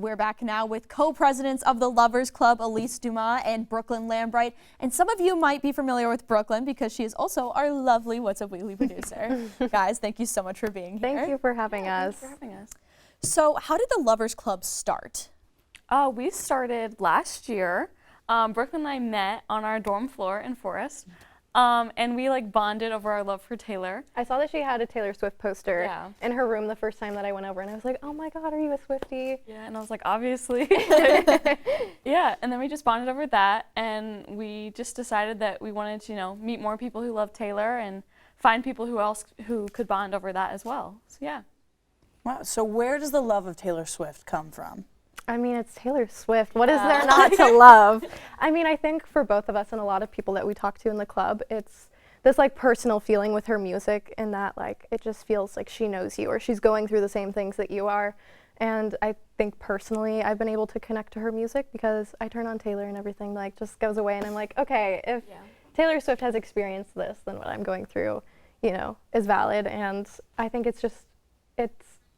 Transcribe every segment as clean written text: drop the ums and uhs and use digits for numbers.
we're back now with co-presidents of the Lovers Club, Elise Dumas and Brookelyn Lambright. And some of you might be familiar with Brookelyn because she is also our lovely What's Up Weekly producer. Guys, thank you so much for being here. Thank you for having us. Thanks for having us. So how did the Lovers Club start? We started last year. Brooklyn and I met on our dorm floor in Forest. And we like bonded over our love for Taylor. I saw that she had a Taylor Swift poster in her room the first time that I went over, and I was like, oh my God, are you a Swiftie? Yeah, and I was like, obviously. Yeah, and then we just bonded over that, and we just decided that we wanted to, meet more people who love Taylor and find people who could bond over that as well. So yeah. Wow, so where does the love of Taylor Swift come from? I mean, it's Taylor Swift. What is there not to love? I mean, I think for both of us and a lot of people that we talk to in the club, it's this like personal feeling with her music, and that like it just feels like she knows you or she's going through the same things that you are. And I think personally I've been able to connect to her music because I turn on Taylor and everything like just goes away, and I'm like, okay, if Taylor Swift has experienced this, then what I'm going through, is valid. And I think it's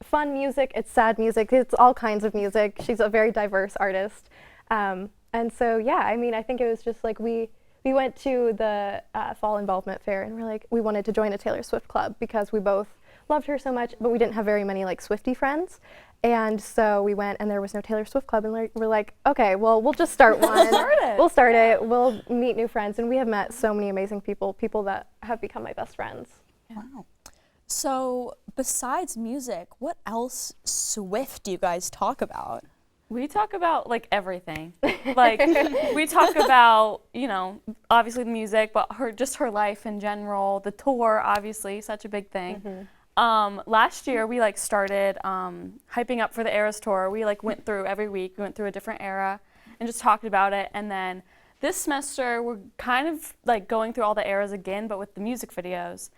fun music, it's sad music, it's all kinds of music. She's a very diverse artist. And so, yeah, I mean, I think it was just like we went to the fall involvement fair, and we're like, we wanted to join a Taylor Swift club because we both loved her so much, but we didn't have very many like Swiftie friends. And so we went, and there was no Taylor Swift club, and we're like, okay, well, we'll just start one. We'll start it, we'll meet new friends, and we have met so many amazing people that have become my best friends. Yeah. Wow. So besides music, what else Swift do you guys talk about? We talk about like everything. Like we talk about, obviously the music, but her life in general, the tour, obviously, such a big thing. Last year we like started hyping up for the Eras tour. We like went through every week, we went through a different era and just talked about it. And then this semester we're kind of like going through all the eras again, but with the music videos.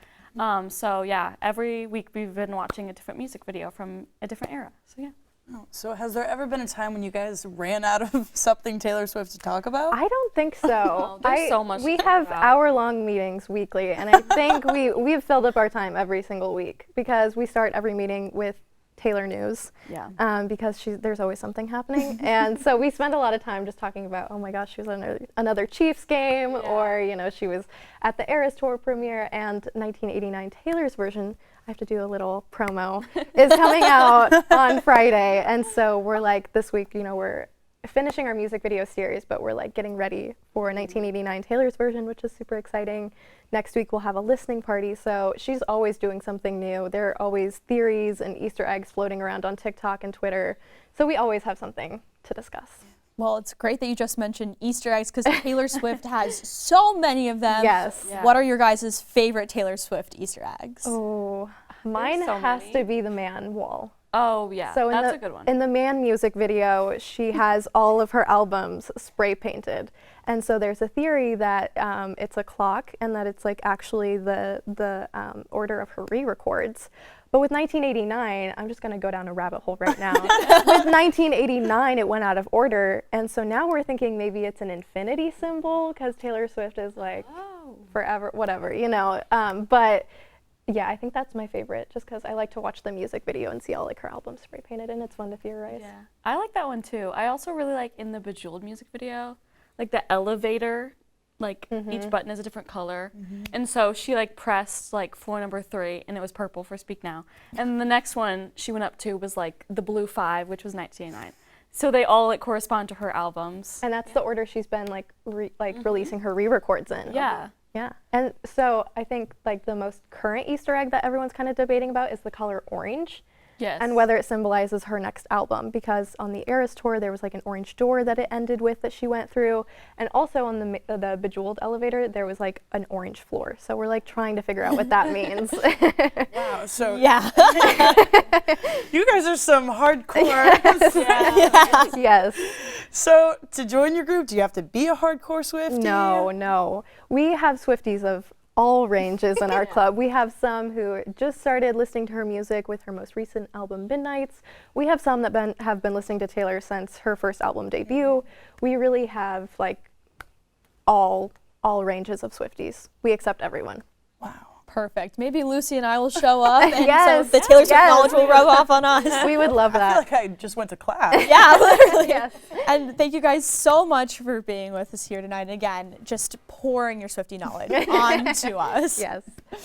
So yeah, every week we've been watching a different music video from a different era. So yeah. Oh, so has there ever been a time when you guys ran out of something Taylor Swift to talk about? I don't think so. No, there's so much. We have hour-long meetings weekly, and I think we've filled up our time every single week because we start every meeting with Taylor news. Yeah. Because there's always something happening, and so we spend a lot of time just talking about, oh my gosh, she was at another Chiefs game, or she was at the Eras tour premiere, and 1989 Taylor's version, I have to do a little promo, is coming out on Friday, and so we're like this week, we're finishing our music video series, but we're like getting ready for 1989 Taylor's version, which is super exciting. Next week we'll have a listening party, so she's always doing something new. There are always theories and Easter eggs floating around on TikTok and Twitter, so we always have something to discuss. Well, it's great that you just mentioned Easter eggs because Taylor Swift has so many of them. Yes. Yeah. What are your guys' favorite Taylor Swift Easter eggs? Oh, mine has to be the Man wall. Oh yeah, so that's a good one. In the Man music video, she has all of her albums spray painted. And so there's a theory that it's a clock and that it's like actually the order of her re-records. But with 1989, I'm just going to go down a rabbit hole right now. With 1989, it went out of order. And so now we're thinking maybe it's an infinity symbol because Taylor Swift is like forever, whatever, but yeah, I think that's my favorite just because I like to watch the music video and see all like her albums spray painted, and it's fun to theorize. Yeah, I like that one too. I also really like in the Bejeweled music video, like the elevator, like each button is a different color. And so she like pressed like floor number 3 and it was purple for Speak Now. And the next one she went up to was like the blue 5, which was 1989. So they all like correspond to her albums. And that's the order she's been like releasing her re-records in. Yeah. Yeah, and so I think like the most current Easter egg that everyone's kind of debating about is the color orange. Yes. And whether it symbolizes her next album, because on the Eras tour there was like an orange door that it ended with that she went through, and also on the Bejeweled elevator there was like an orange floor. So we're like trying to figure out what that means. Wow, so yeah. You guys are some hardcore. Yes. So to join your group, do you have to be a hardcore Swiftie? No. We have Swifties of all ranges in our club. We have some who just started listening to her music with her most recent album, Midnights. We have some that have been listening to Taylor since her first album debut. We really have like all ranges of Swifties. We accept everyone. Wow. Perfect. Maybe Lucy and I will show up, and Yes. so the Taylor Swift Yes. knowledge will rub off on us. We would love I feel that. like I just went to class. Yeah, literally. Yes. And thank you guys so much for being with us here tonight. And again, just pouring your Swiftie knowledge onto us. Yes.